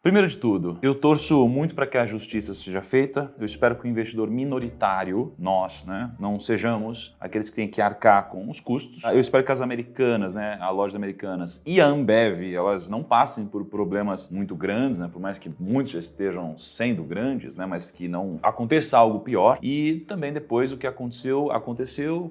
Primeiro de tudo, eu torço muito para que a justiça seja feita. Eu espero que o investidor minoritário, nós, não sejamos aqueles que têm que arcar com os custos. Eu espero que as Americanas, a lojas Americanas e a Ambev, elas não passem por problemas muito grandes, por mais que muitos já estejam sendo grandes, mas que não aconteça algo pior. E também depois o que aconteceu,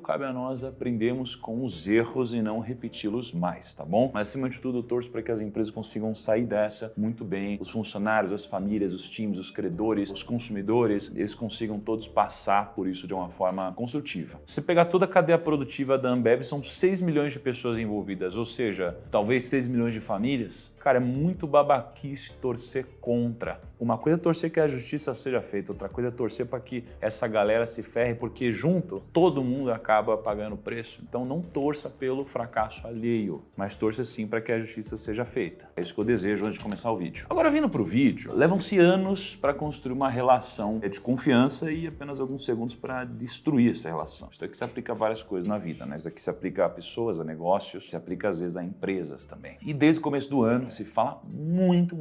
cabe a nós aprendermos com os erros e não repeti-los mais, tá bom? Mas acima de tudo eu torço para que as empresas consigam sair dessa muito bem, os funcionários, as famílias, os times, os credores, os consumidores, eles consigam todos passar por isso de uma forma construtiva. Se pegar toda a cadeia produtiva da Ambev, são 6 milhões de pessoas envolvidas, ou seja, talvez 6 milhões de famílias. Cara, é muito babaquice torcer contra. Uma coisa é torcer que a justiça seja feita, outra coisa é torcer para que essa galera se ferre, porque junto todo mundo acaba pagando o preço. Então não torça pelo fracasso alheio, mas torça sim para que a justiça seja feita. É isso que eu desejo antes de começar o vídeo. Agora, vindo para o vídeo, levam-se anos para construir uma relação de confiança e apenas alguns segundos para destruir essa relação. Isso aqui se aplica a várias coisas na vida, Isso aqui se aplica a pessoas, a negócios, se aplica às vezes a empresas também. E desde o começo do ano se fala muito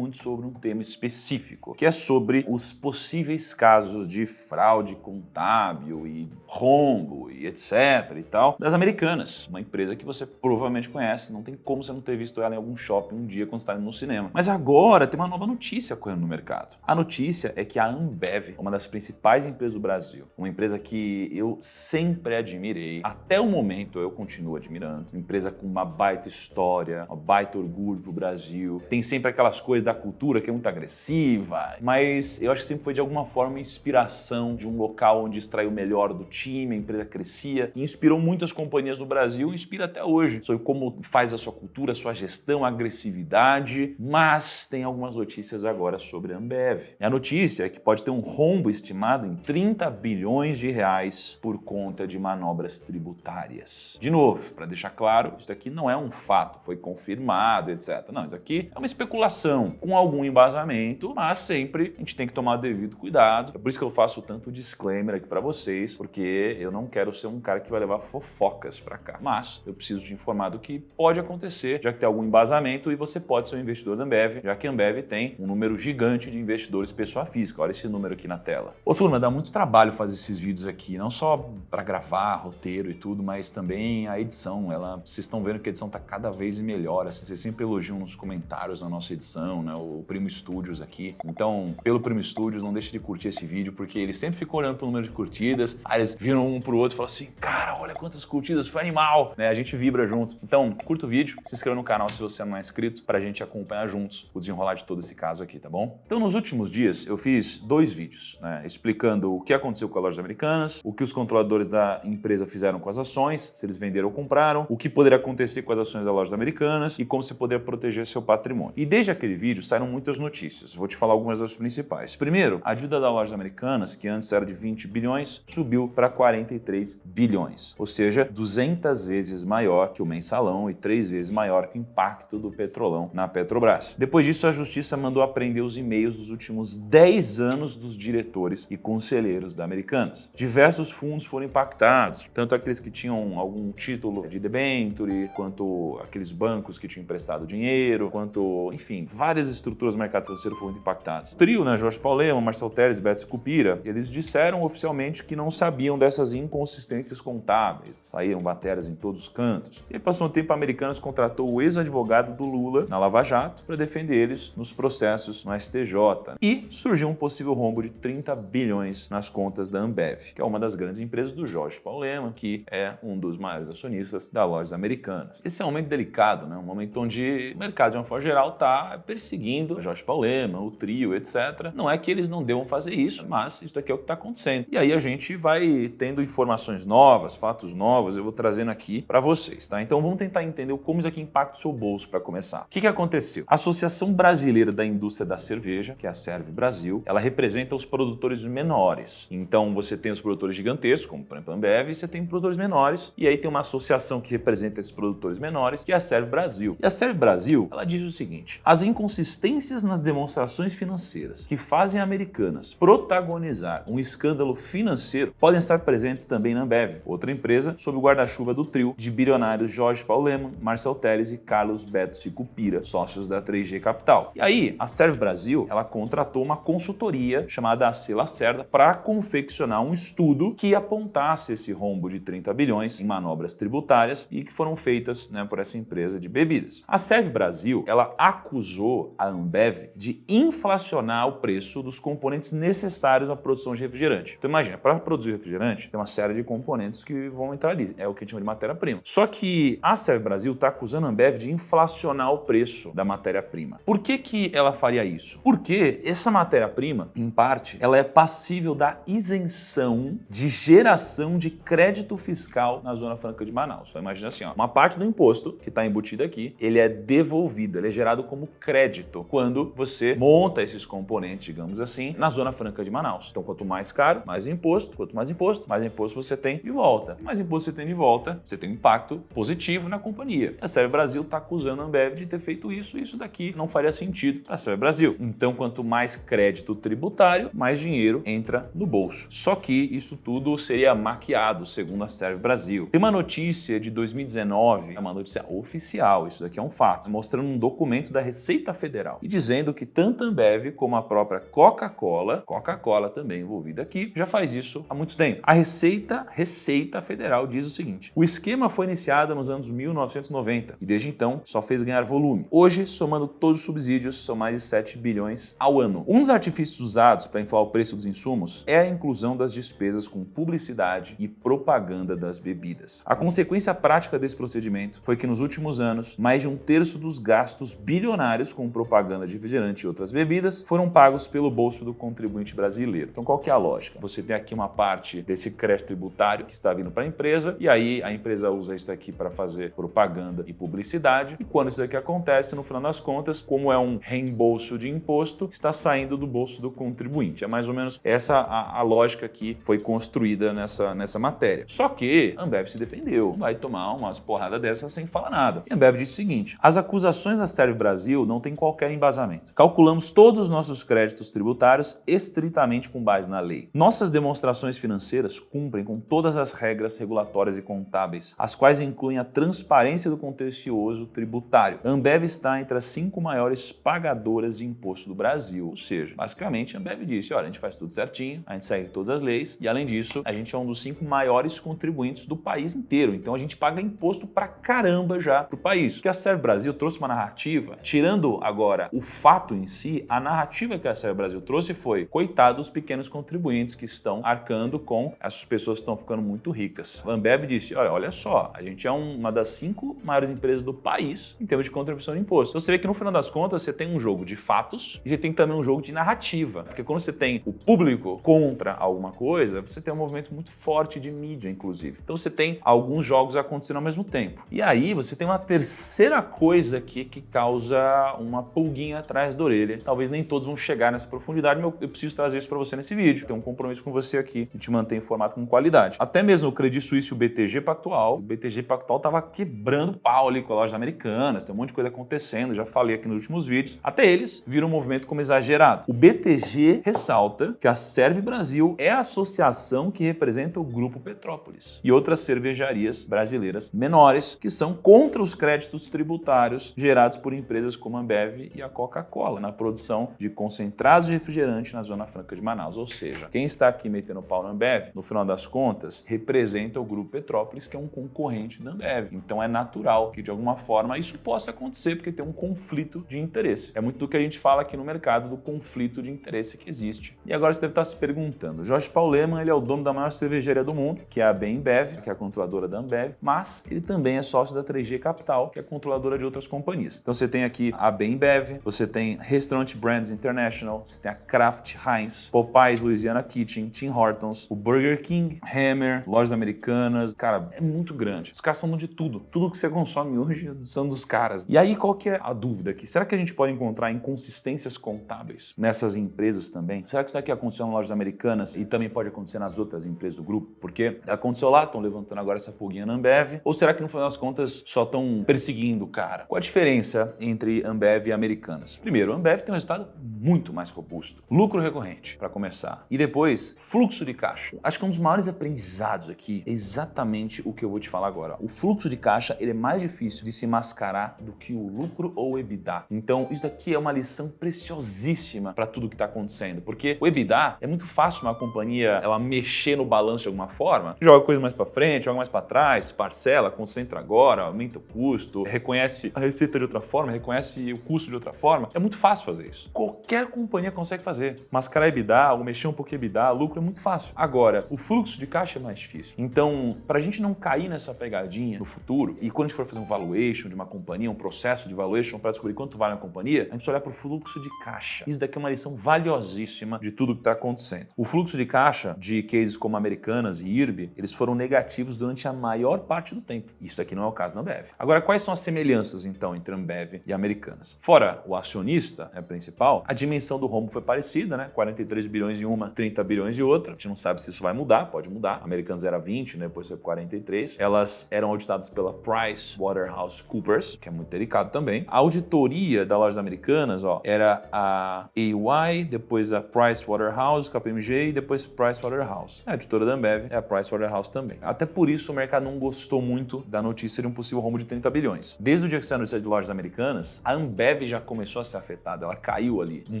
sobre um tema específico, que é sobre os possíveis casos de fraude contábil e rombo e etc e tal, das Americanas, uma empresa que você provavelmente conhece, não tem como você não ter visto ela em algum shopping um dia quando está indo no cinema. Mas agora tem uma nova notícia correndo no mercado. A notícia é que a Ambev, uma das principais empresas do Brasil, uma empresa que eu sempre admirei, até o momento eu continuo admirando, uma empresa com uma baita história, uma baita orgulho pro Brasil, tem sempre aquelas coisas da cultura que é muito agressiva, mas eu acho que sempre foi de alguma forma uma inspiração de um local onde extraiu o melhor do time, a empresa crescia e inspirou muitas companhias do Brasil e inspira até hoje sobre como faz a sua cultura, a sua gestão, a agressividade, mas tem algumas notícias agora sobre a Ambev. E a notícia é que pode ter um rombo estimado em 30 bilhões de reais por conta de manobras tributárias. De novo, para deixar claro, isso aqui não é um fato, foi confirmado, etc. Não, isso aqui é uma especulação com algum embasamento, mas sempre a gente tem que tomar devido cuidado. É por isso que eu faço tanto disclaimer aqui para vocês, porque eu não quero ser um cara que vai levar fofocas para cá. Mas eu preciso te informar do que pode acontecer, já que tem algum embasamento e você pode ser um investidor da Ambev, já que a Ambev tem um número gigante de investidores pessoa física. Olha esse número aqui na tela. Ô turma, dá muito trabalho fazer esses vídeos aqui, não só para gravar, roteiro e tudo, mas também a edição. Vocês estão vendo que a edição tá cada vez melhor, vocês sempre elogiam nos comentários na nossa edição, o Primo Studios aqui. Então, pelo Primo Studios, não deixe de curtir esse vídeo, porque eles sempre ficam olhando pro número de curtidas, aí eles viram um pro outro e falam assim, cara, olha quantas curtidas, foi animal, A gente vibra junto. Então, curta o vídeo, se inscreva no canal se você não é inscrito, pra gente acompanhar juntos o desenrolar de todo esse caso aqui, tá bom? Então, nos últimos dias, eu fiz 2 vídeos, explicando o que aconteceu com as lojas Americanas, o que os controladores da empresa fizeram com as ações, se eles venderam ou compraram, o que poderia acontecer com as ações das lojas Americanas e como você poderia proteger seu patrimônio. E desde aquele vídeo saíram muitas notícias, vou te falar algumas das principais. Primeiro, a dívida das lojas Americanas, que antes era de 20 bilhões, subiu para 43 bilhões, ou seja, 200 vezes maior que o mensalão e 3 vezes maior que o impacto do petrolão na Petrobras. Depois disso, a justiça mandou apreender os e-mails dos últimos 10 anos dos diretores e conselheiros da Americanas. Diversos fundos foram impactados, tanto aqueles que tinham algum título de debenture, quanto aqueles bancos que tinham emprestado dinheiro, quanto, enfim, várias estruturas do mercado financeiro foram impactadas. O trio, Jorge Paulo Lemann, Marcel Telles, Beto Sicupira, eles disseram oficialmente que não sabiam dessas inconsistências contábeis. Saíram matérias em todos os cantos. E aí passou um tempo, a Americanas contratou o ex-advogado do Lula na Lava Jato para defender eles nos processos no STJ. E surgiu um possível rombo de 30 bilhões nas contas da Ambev, que é uma das grandes empresas do Jorge Paulo Lemann, que é um dos maiores acionistas das lojas Americanas. Esse é um momento delicado, um momento onde o mercado, de uma forma geral, está perseguindo o Jorge Paulo Lemann, o trio, etc. Não é que eles não devam fazer isso, mas isso aqui é o que está acontecendo. E aí a gente vai tendo informações novas, fatos novos, eu vou trazendo aqui para vocês, tá? Então vamos tentar entender como isso aqui impacta o seu bolso para começar. O que aconteceu? A Associação Brasileira da Indústria da Cerveja, que é a Serve Brasil, ela representa os produtores menores. Então você tem os produtores gigantescos, como por exemplo a Ambev, e você tem produtores menores, e aí tem uma associação que representa esses produtores menores, que é a Serve Brasil. E a Serve Brasil, ela diz o seguinte: as inconsistências nas demonstrações financeiras que fazem Americanas protagonizar um escândalo financeiro podem estar presentes também na Ambev, outra empresa sob o guarda-chuva do trio de bilionários Jorge Paulo Lemann, Marcel Telles e Carlos Beto Sicupira, sócios da 3G Capital. fiscal. E aí, a Serve Brasil, ela contratou uma consultoria chamada AC Lacerda para confeccionar um estudo que apontasse esse rombo de 30 bilhões em manobras tributárias e que foram feitas, né, por essa empresa de bebidas. A Serve Brasil, ela acusou a Ambev de inflacionar o preço dos componentes necessários à produção de refrigerante. Então imagina, para produzir refrigerante, tem uma série de componentes que vão entrar ali, é o que a gente chama de matéria-prima. Só que a Serve Brasil está acusando a Ambev de inflacionar o preço da matéria-prima. Por que ela faria isso? Porque essa matéria-prima, em parte, ela é passível da isenção de geração de crédito fiscal na Zona Franca de Manaus. Então imagina assim, ó, uma parte do imposto que está embutido aqui, ele é devolvido, ele é gerado como crédito quando você monta esses componentes, digamos assim, na Zona Franca de Manaus. Então quanto mais caro, mais imposto, quanto mais imposto você tem de volta. Mais imposto você tem de volta, você tem um impacto positivo na companhia. A Serve Brasil está acusando a Ambev de ter feito isso daqui não faria sentido para a Serve Brasil. Então quanto mais crédito tributário, mais dinheiro entra no bolso. Só que isso tudo seria maquiado, segundo a Serve Brasil. Tem uma notícia de 2019, é uma notícia oficial, isso daqui é um fato, mostrando um documento da Receita Federal e dizendo que tanto a Ambev como a própria Coca-Cola também envolvida aqui, já faz isso há muito tempo. A Receita Federal diz o seguinte: o esquema foi iniciado nos anos 1990 e desde então só fez ganhar volume. Hoje, somando todos os subsídios, são mais de 7 bilhões ao ano. Um dos artifícios usados para inflar o preço dos insumos é a inclusão das despesas com publicidade e propaganda das bebidas. A consequência prática desse procedimento foi que nos últimos anos, mais de um terço dos gastos bilionários com propaganda de refrigerante e outras bebidas foram pagos pelo bolso do contribuinte brasileiro. Então qual que é a lógica? Você tem aqui uma parte desse crédito tributário que está vindo para a empresa e aí a empresa usa isso aqui para fazer propaganda e publicidade e quando isso aqui acontece, no final das contas, como é um reembolso de imposto, está saindo do bolso do contribuinte. É mais ou menos essa a lógica que foi construída nessa matéria. Só que a Ambev se defendeu, não vai tomar umas porradas dessas sem falar nada. E a Ambev disse o seguinte: as acusações da Serve Brasil não têm qualquer embasamento. Calculamos todos os nossos créditos tributários estritamente com base na lei. Nossas demonstrações financeiras cumprem com todas as regras regulatórias e contábeis, as quais incluem a transparência do contencioso tributário. A Ambev está entre as 5 maiores pagadoras de imposto do Brasil. Ou seja, basicamente a Ambev disse: olha, a gente faz tudo certinho, a gente segue todas as leis e além disso, a gente é um dos 5 maiores contribuintes do país inteiro. Então a gente paga imposto pra caramba já pro país. Porque a Serve Brasil trouxe uma narrativa, tirando agora o fato em si, a narrativa que a Serve Brasil trouxe foi: coitado dos pequenos contribuintes que estão arcando com essas pessoas que estão ficando muito ricas. A Ambev disse: olha só, a gente é uma das 5 maiores empresas do país em termos de contribuição de imposto. Então você vê que no final das contas você tem um jogo de fatos e você tem também um jogo de narrativa. Porque quando você tem o público contra alguma coisa, você tem um movimento muito forte de mídia, inclusive. Então você tem alguns jogos acontecendo ao mesmo tempo. E aí você tem uma terceira coisa aqui que causa uma pulguinha atrás da orelha. Talvez nem todos vão chegar nessa profundidade, mas eu preciso trazer isso para você nesse vídeo. Tenho um compromisso com você aqui e te manter informado com qualidade. Até mesmo o Credit Suisse e o BTG Pactual. O BTG Pactual estava quebrando pau ali com as lojas americanas, tem um monte de coisa acontecendo, já falei aqui nos últimos vídeos. Até eles viram um movimento como exagerado. O BTG ressalta que a Serve Brasil é a associação que representa o Grupo Petrópolis e outras cervejarias brasileiras menores que são contra os créditos tributários gerados por empresas como a Ambev e a Coca-Cola na produção de concentrados de refrigerante na Zona Franca de Manaus. Ou seja, quem está aqui metendo pau na Ambev, no final das contas, representa o Grupo Petrópolis, que é um concorrente da Ambev. Então é natural que de alguma forma isso possa acontecer porque tem um conflito de interesse. É muito do que a gente fala aqui no mercado, do conflito de interesse que existe. E agora você deve estar se perguntando: Jorge Paulo Lemann, ele é o dono da maior cervejaria do mundo, que é a Bembev, que é a controladora da Ambev, mas ele também é sócio da 3G Capital, que é controladora de outras companhias. Então você tem aqui a Bembev, você tem Restaurant Brands International, você tem a Kraft Heinz, Popeyes Louisiana Kitchen, Tim Hortons, o Burger King, Hammer, lojas americanas. Cara, é muito grande. Os caras são de tudo. Tudo que você consome hoje são dos caras. E aí qual que é a dúvida aqui? Será que a gente pode encontrar inconsistências contábeis nessas empresas também? Será que isso aqui aconteceu nas lojas americanas e também pode acontecer nas outras empresas do grupo? Porque aconteceu lá, estão levantando agora essa pulguinha na Ambev. Ou será que no final das contas só estão perseguindo o cara? Qual a diferença entre Ambev e Americanas? Primeiro, a Ambev tem um resultado muito mais robusto. Lucro recorrente, para começar. E depois, fluxo de caixa. Acho que um dos maiores aprendizados aqui é exatamente o que eu vou te falar agora. O fluxo de caixa ele é mais difícil de se mascarar do que o lucro ou o EBITDA. Então, isso aqui é uma lição preciosíssima para tudo que está acontecendo, porque o EBITDA é muito fácil uma companhia ela mexer no balanço de alguma forma, joga coisa mais para frente, joga mais para trás, parcela, concentra agora, aumenta o custo, reconhece a receita de outra forma, reconhece o custo de outra forma. É muito fácil fazer isso. Qualquer companhia consegue fazer. Mascarar EBITDA ou mexer um pouquinho EBITDA, lucro é muito fácil. Agora, o fluxo de caixa é mais difícil. Então, para a gente não cair nessa pegadinha no futuro, e quando a gente for fazer um valuation de uma companhia, um processo de valuation para descobrir quanto vale uma companhia, a gente precisa olhar para o fluxo de caixa. Isso daqui é uma lição valiosíssima de tudo que está acontecendo. O fluxo de caixa de cases como Americanas e IRB, eles foram negativos durante a maior parte do tempo. Isso daqui não é o caso da Ambev. Agora, quais são as semelhanças, então, entre Ambev e Americanas? Fora o acionista principal, a dimensão do rombo foi parecida, né? 43 bilhões em uma, 30 bilhões em outra. A gente não sabe se isso vai mudar, pode mudar. Americanas era 20, né? Depois foi 43. Elas eram auditadas pela PricewaterhouseCoopers, que é muito delicado também. A auditoria da loja Americanas, era a EY, depois a Pricewaterhouse, KPMG e depois Pricewaterhouse. A editora da Ambev é a Pricewaterhouse também. Até por isso o mercado não gostou muito da notícia de um possível rombo de 30 bilhões. Desde o dia que saiu a notícia de lojas americanas, a Ambev já começou a ser afetada. Ela caiu ali, um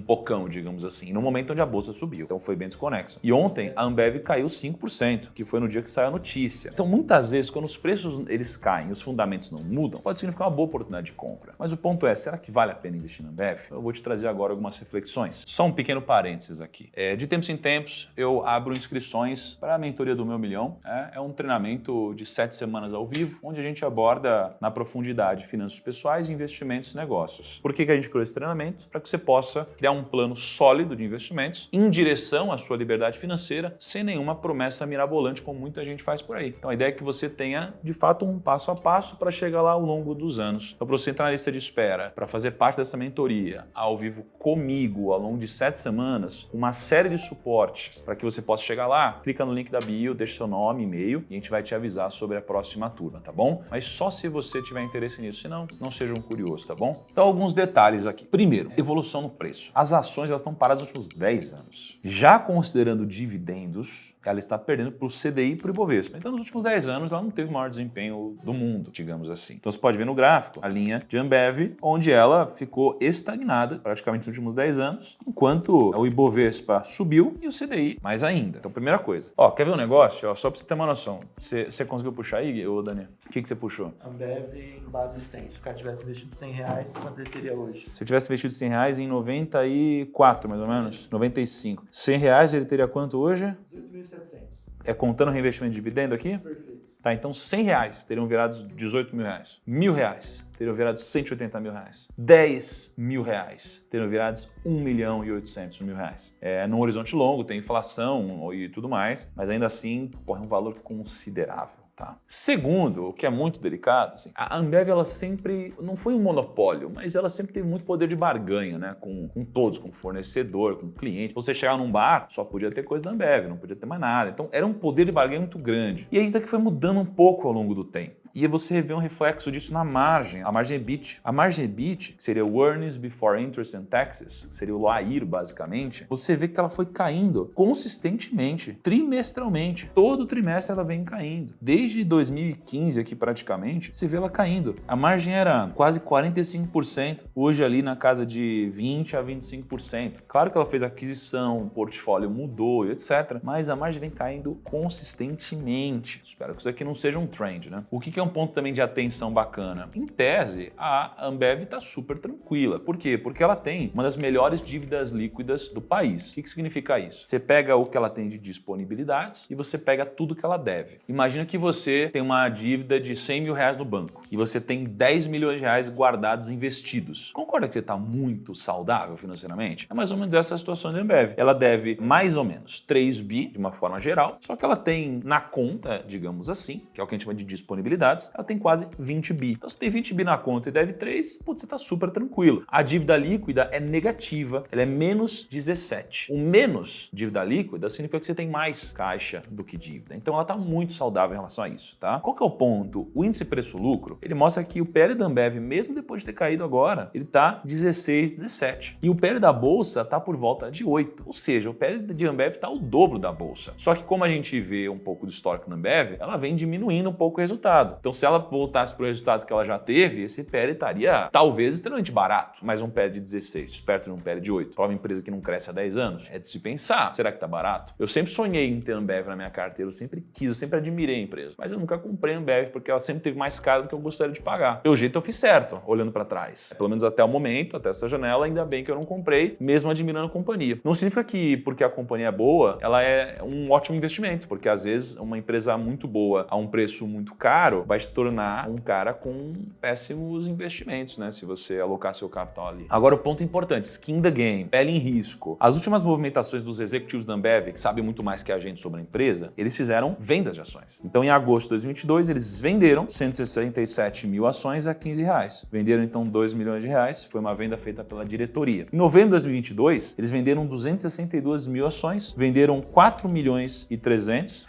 pocão, digamos assim, no momento onde a bolsa subiu. Então foi bem desconexo. E ontem a Ambev caiu 5%, que foi no dia que saiu a notícia. Então muitas vezes, quando os preços eles caem e os fundamentos não mudam, pode significar uma boa oportunidade de compra. Mas o ponto é, será que vale a pena investir na Ambev? Eu vou te trazer agora algumas reflexões. Só um pequeno parênteses aqui. De tempos em tempos, eu abro inscrições para a mentoria do Meu Milhão. É um treinamento de 7 semanas ao vivo, onde a gente aborda na profundidade finanças pessoais, investimentos e negócios. Por que a gente criou esse treinamento? Para que você possa criar um plano sólido de investimentos em direção à sua liberdade financeira, sem nenhuma promessa mirabolante, como muita gente faz por aí. Então a ideia é que você tenha, de fato, um passo a passo para chegar lá ao longo dos anos. Então, para você entrar na lista de espera, para fazer parte dessa mentoria ao vivo comigo ao longo de 7 semanas, uma série de suportes para que você possa chegar lá, clica no link da bio, deixa seu nome, e-mail e a gente vai te avisar sobre a próxima turma, tá bom? Mas só se você tiver interesse nisso, senão não seja um curioso, tá bom? Então, alguns detalhes aqui. Primeiro, evolução no preço. As ações elas estão paradas nos últimos 10 anos. Já considerando dividendos, ela está perdendo para o CDI e para o Ibovespa. Então, nos últimos 10 anos, ela não teve o maior desempenho do mundo, digamos assim. Então, você pode ver no gráfico a linha de Ambev, onde ela ficou estagnada praticamente nos últimos 10 anos, enquanto o Ibovespa subiu e o CDI mais ainda. Então, primeira coisa. Quer ver um negócio? Só para você ter uma noção. Você conseguiu puxar aí, ô Daniel? O que você puxou? Ambev em base 100. Se o cara tivesse investido R$100, quanto ele teria hoje? Se eu tivesse investido R$100 em 94, mais ou menos, 95. R$100 ele teria quanto hoje? 18.700. É contando reinvestimento de dividendo aqui? Perfeito. Tá, então R$100 teriam virado 18 mil reais. R$1.000 teriam virado 180 mil reais. 10 mil reais teriam virado 1.800.000 reais. Num horizonte longo, tem inflação e tudo mais, mas ainda assim, é um valor considerável. Tá. Segundo, o que é muito delicado, assim, a Ambev ela sempre não foi um monopólio, mas ela sempre teve muito poder de barganha, né? Com todos, com fornecedor, com cliente. Você chegar num bar, só podia ter coisa da Ambev, não podia ter mais nada. Então era um poder de barganha muito grande. E é isso daqui foi mudando um pouco ao longo do tempo. E você vê um reflexo disso na margem, a margem EBIT. A margem EBIT, que seria o Earnings Before Interest and Taxes, que seria o LAIR basicamente, você vê que ela foi caindo consistentemente, trimestralmente. Todo trimestre ela vem caindo. Desde 2015 aqui praticamente, você vê ela caindo. A margem era quase 45%, hoje ali na casa de 20% a 25%. Claro que ela fez aquisição, o portfólio mudou, etc. Mas a margem vem caindo consistentemente. Espero que isso aqui não seja um trend, né? O que é um ponto também de atenção bacana? Em tese, a Ambev está super tranquila. Por quê? Porque ela tem uma das melhores dívidas líquidas do país. O que significa isso? Você pega o que ela tem de disponibilidades e você pega tudo que ela deve. Imagina que você tem uma dívida de 100 mil reais no banco e você tem 10 milhões de reais guardados investidos. Concorda que você está muito saudável financeiramente? É mais ou menos essa a situação da Ambev. Ela deve mais ou menos 3 bi de uma forma geral, só que ela tem na conta, digamos assim, que é o que a gente chama de disponibilidade, ela tem quase 20 bi. Então, se tem 20 bi na conta e deve 3, você está super tranquilo. A dívida líquida é negativa, ela é menos 17. O menos dívida líquida significa que você tem mais caixa do que dívida. Então, ela está muito saudável em relação a isso, tá? Qual que é o ponto? O índice preço-lucro, ele mostra que o PL da Ambev, mesmo depois de ter caído agora, ele está 16, 17. E o PL da Bolsa está por volta de 8. Ou seja, o PL de Ambev está o dobro da Bolsa. Só que como a gente vê um pouco do histórico da Ambev, ela vem diminuindo um pouco o resultado. Então, se ela voltasse para o resultado que ela já teve, esse PL estaria talvez extremamente barato, mas um PL de 16, perto de um PL de 8, para uma empresa que não cresce há 10 anos, é de se pensar, será que tá barato? Eu sempre sonhei em ter Ambev na minha carteira, eu sempre quis, eu sempre admirei a empresa, mas eu nunca comprei Ambev porque ela sempre teve mais caro do que eu gostaria de pagar. Pelo jeito eu fiz certo, olhando para trás. Pelo menos até o momento, até essa janela, ainda bem que eu não comprei, mesmo admirando a companhia. Não significa que porque a companhia é boa, ela é um ótimo investimento, porque às vezes uma empresa muito boa a um preço muito caro vai se tornar um cara com péssimos investimentos, né? Se você alocar seu capital ali. Agora o ponto importante, skin the game, pele em risco. As últimas movimentações dos executivos da Ambev, que sabem muito mais que a gente sobre a empresa, eles fizeram vendas de ações. Então em agosto de 2022 eles venderam 167 mil ações a R$15. Venderam então R$2 milhões, foi uma venda feita pela diretoria. Em novembro de 2022 eles venderam 262 mil ações, venderam R$4 milhões e 300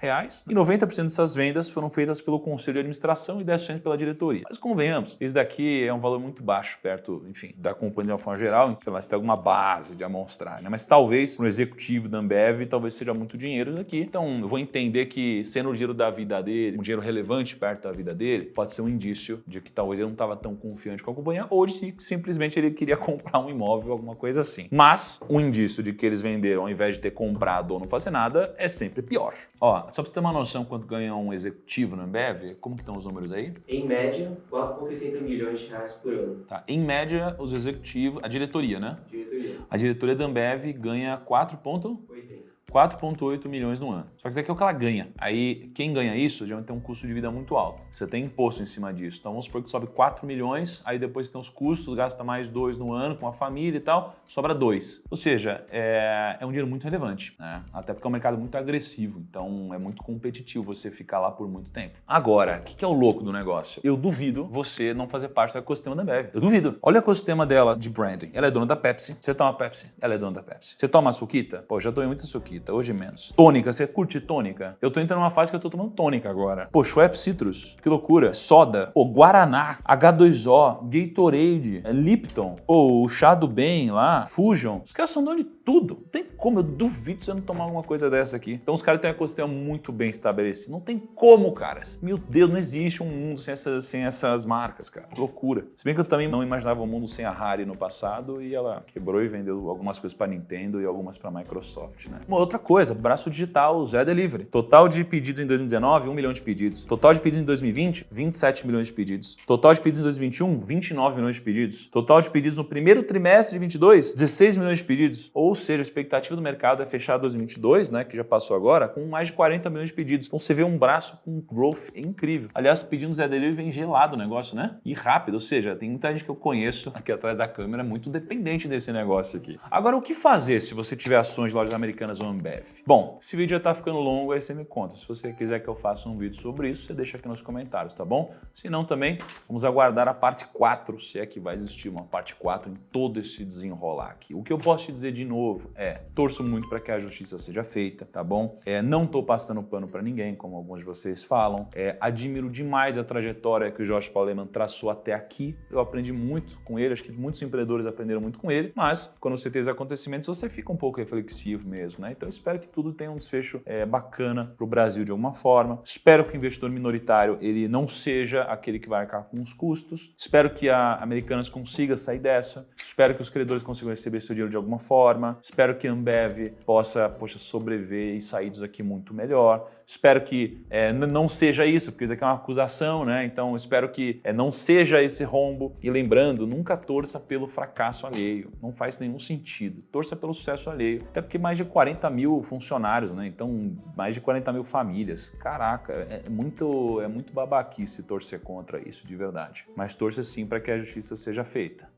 e 90% dessas vendas foram feitas pelo conselho de administração e 10% pela diretoria. Mas convenhamos, esse daqui é um valor muito baixo perto, enfim, da companhia de uma forma geral, sei lá, se tem alguma base de amonstrar, né? Mas talvez para um executivo da Ambev, talvez seja muito dinheiro isso aqui. Então eu vou entender que sendo o dinheiro da vida dele, um dinheiro relevante perto da vida dele, pode ser um indício de que talvez ele não estava tão confiante com a companhia ou de que simplesmente ele queria comprar um imóvel, alguma coisa assim. Mas um indício de que eles venderam ao invés de ter comprado ou não fazer nada é sempre pior. Ó, só para você ter uma noção quanto ganha um executivo na Ambev, como que estão os números aí? Em média, 4,80 milhões de reais por ano. Tá, em média, os executivos, a diretoria, né? Diretoria. A diretoria da Ambev ganha 4,8 milhões no ano. Só que isso aqui é o que ela ganha. Aí, quem ganha isso, já tem um custo de vida muito alto. Você tem imposto em cima disso. Então, vamos supor que sobe 4 milhões, aí depois tem os custos, gasta mais 2 no ano com a família e tal, sobra 2. Ou seja, é um dinheiro muito relevante, né? Até porque é um mercado muito agressivo. Então, é muito competitivo você ficar lá por muito tempo. Agora, o que é o louco do negócio? Eu duvido você não fazer parte do ecossistema da Ambev. Eu duvido. Olha o ecossistema dela de branding. Ela é dona da Pepsi. Você toma Pepsi? Ela é dona da Pepsi. Você toma suquita? Pô, já tomei muita suquita. Hoje menos. Tônica, você curte tônica? Eu tô entrando numa fase que eu tô tomando tônica agora. Pô, Schweppes Citrus, que loucura. Soda, pô, Guaraná, H2O, Gatorade, Lipton, pô, o chá do bem lá, Fusion. Os caras são donos de tudo. Não tem como, eu duvido você não tomar alguma coisa dessa aqui. Então os caras têm um ecossistema muito bem estabelecido. Não tem como, caras. Meu Deus, não existe um mundo sem essas marcas, cara. Loucura. Se bem que eu também não imaginava um mundo sem a Harry no passado e ela quebrou e vendeu algumas coisas pra Nintendo e algumas pra Microsoft, né? Uma outra coisa, braço digital, Zé Delivery. Total de pedidos em 2019, 1 milhão de pedidos. Total de pedidos em 2020, 27 milhões de pedidos. Total de pedidos em 2021, 29 milhões de pedidos. Total de pedidos no primeiro trimestre de 22, 16 milhões de pedidos. Ou seja, a expectativa do mercado é fechar 2022, né, que já passou agora, com mais de 40 milhões de pedidos. Então você vê um braço com growth incrível. Aliás, pedindo Zé Delivery vem gelado o negócio, né? E rápido, ou seja, tem muita gente que eu conheço aqui atrás da câmera muito dependente desse negócio aqui. Agora, o que fazer se você tiver ações de lojas americanas ou Ambev? Bom, esse vídeo já tá ficando longo, aí você me conta. Se você quiser que eu faça um vídeo sobre isso, você deixa aqui nos comentários, tá bom? Se não, também vamos aguardar a parte 4, se é que vai existir uma parte 4 em todo esse desenrolar aqui. O que eu posso te dizer de novo é, torço muito para que a justiça seja feita, tá bom? Não tô passando pano para ninguém, como alguns de vocês falam. Admiro demais a trajetória que o Jorge Paulo Lemann traçou até aqui. Eu aprendi muito com ele, acho que muitos empreendedores aprenderam muito com ele, mas quando você tem os acontecimentos, você fica um pouco reflexivo mesmo, né? Então eu espero que tudo tenha um desfecho bacana para o Brasil de alguma forma. Espero que o investidor minoritário ele não seja aquele que vai arcar com os custos. Espero que a Americanas consiga sair dessa. Espero que os credores consigam receber seu dinheiro de alguma forma. Espero que a Ambev possa, sobreviver e sair disso aqui muito melhor. Espero que não seja isso, porque isso aqui é uma acusação, né? Então espero que não seja esse rombo. E lembrando, nunca torça pelo fracasso alheio. Não faz nenhum sentido. Torça pelo sucesso alheio. Até porque mais de 40 mil funcionários, né? Então, mais de 40 mil famílias. Caraca, é muito babaquice torcer contra isso, de verdade. Mas torça sim para que a justiça seja feita.